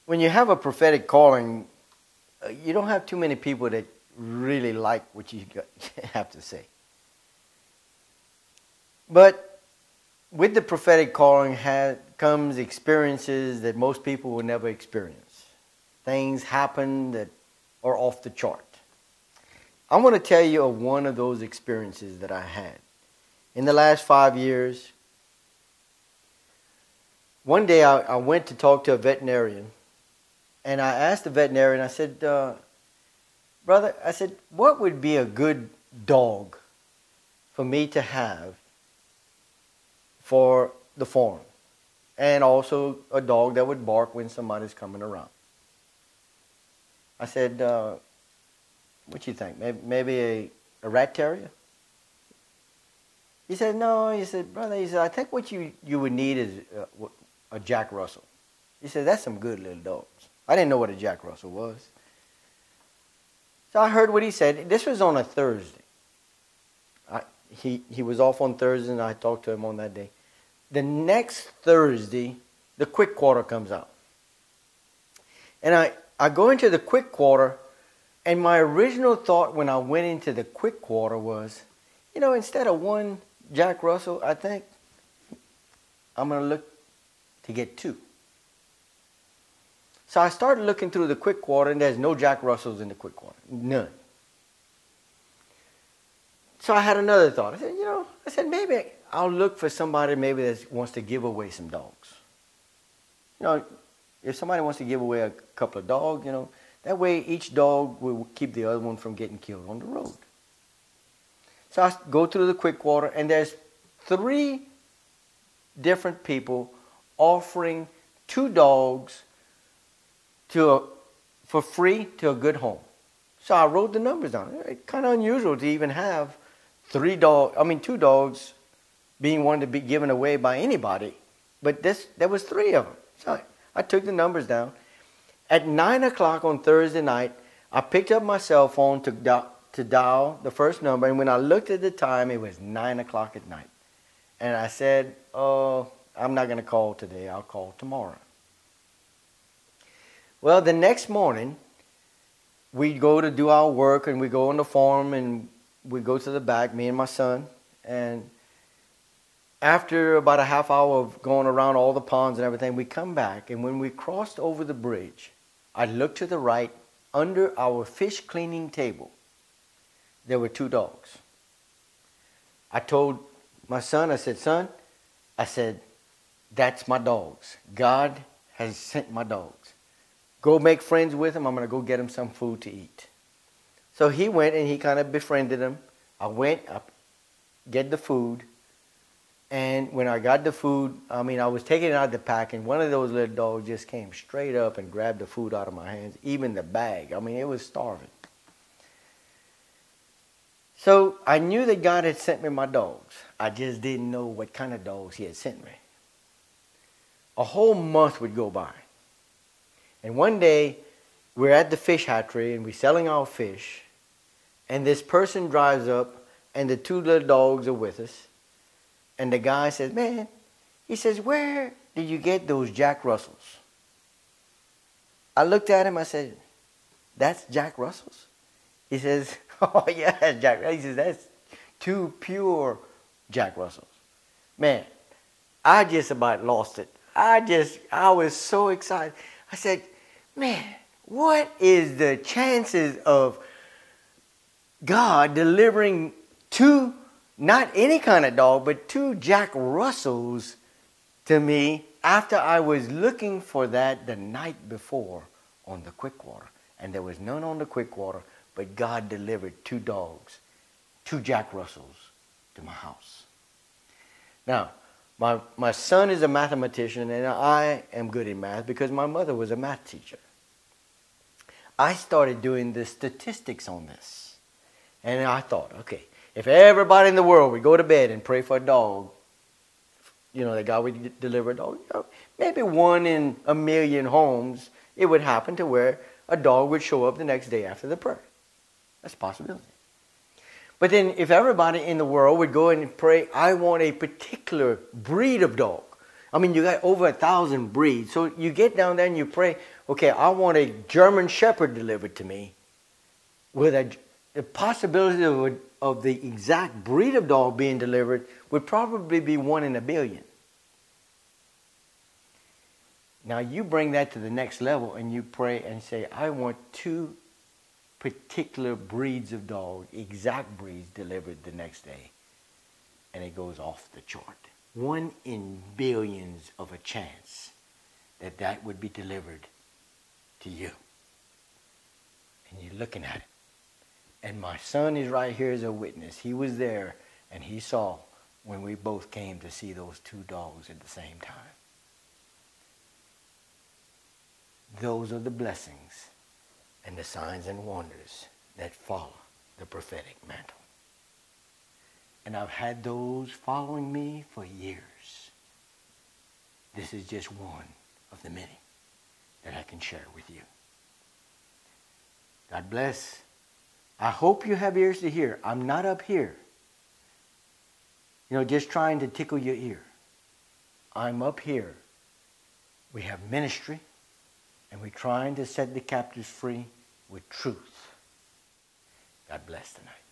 when you have a prophetic calling, you don't have too many people that really like what you have to say. But with the prophetic calling comes experiences that most people will never experience. Things happen that are off the chart. I want to tell you of one of those experiences that I had. In the last 5 years, one day I went to talk to a veterinarian, and I asked the veterinarian, I said, brother, I said, what would be a good dog for me to have for the farm? And also a dog that would bark when somebody's coming around. I said, what do you think? Maybe a rat terrier? He said, no. He said, brother, he said, I think what you would need is a Jack Russell. He said, that's some good little dogs. I didn't know what a Jack Russell was. So I heard what he said. This was on a Thursday. He was off on Thursday, and I talked to him on that day. The next Thursday, the quick quarter comes out. And I go into the quick quarter, and my original thought when I went into the quick quarter was, instead of one Jack Russell, I think I'm going to look to get two. So I started looking through the quick quarter, and there's no Jack Russells in the quick quarter. None. So I had another thought. I said, maybe I'll look for somebody maybe that wants to give away some dogs. If somebody wants to give away a couple of dogs, that way each dog will keep the other one from getting killed on the road. So I go through the quick quarter, and there's 3 different people offering 2 dogs for free to a good home. So I wrote the numbers down. It's kind of unusual to even have 2 dogs being one to be given away by anybody. But there was 3 of them. So I took the numbers down. At 9 o'clock on Thursday night, I picked up my cell phone to dial the first number. And when I looked at the time, it was 9 o'clock at night. And I said, oh, I'm not going to call today. I'll call tomorrow. Well, the next morning, we go to do our work, and we go on the farm, and we go to the back, me and my son. And after about a half hour of going around all the ponds and everything, we come back. And when we crossed over the bridge, I looked to the right. Under our fish cleaning table, there were 2 dogs. I told my son, I said, that's my dogs. God has sent my dogs. Go make friends with him. I'm going to go get him some food to eat. So he went, and he kind of befriended them. I went up, get the food. And when I got the food, I was taking it out of the pack, and one of those little dogs just came straight up and grabbed the food out of my hands, even the bag. It was starving. So I knew that God had sent me my dogs. I just didn't know what kind of dogs he had sent me. A whole month would go by. And one day, we're at the fish hatchery, and we're selling our fish. And this person drives up, and the 2 little dogs are with us. And the guy says, man, he says, where did you get those Jack Russells? I looked at him, I said, that's Jack Russells? He says, oh yeah, Jack. He says, that's 2 pure Jack Russells. Man, I just about lost it. I was so excited. I said, man, what is the chances of God delivering 2, not any kind of dog, but 2 Jack Russells to me after I was looking for that the night before on the quick water? And there was none on the quick water, but God delivered 2 dogs, 2 Jack Russells to my house. Now, my son is a mathematician, and I am good in math because my mother was a math teacher. I started doing the statistics on this. And I thought, okay, if everybody in the world would go to bed and pray for a dog, that God would deliver a dog, maybe 1 in a million homes, it would happen to where a dog would show up the next day after the prayer. That's a possibility. But then if everybody in the world would go in and pray, I want a particular breed of dog. You got over 1,000 breeds. So you get down there and you pray, okay, I want a German Shepherd delivered to me with the possibility of the exact breed of dog being delivered would probably be 1 in a billion. Now you bring that to the next level and you pray and say, I want 2 particular breeds of dog, exact breeds delivered the next day. And it goes off the chart. 1 in billions of a chance that would be delivered to you. And you're looking at it. And my son is right here as a witness. He was there and he saw when we both came to see those 2 dogs at the same time. Those are the blessings and the signs and wonders that follow the prophetic mantle. And I've had those following me for years. This is just one of the many that I can share with you. God bless. I hope you have ears to hear. I'm not up here, just trying to tickle your ear. I'm up here. We have ministry, and we're trying to set the captives free with truth. God bless tonight.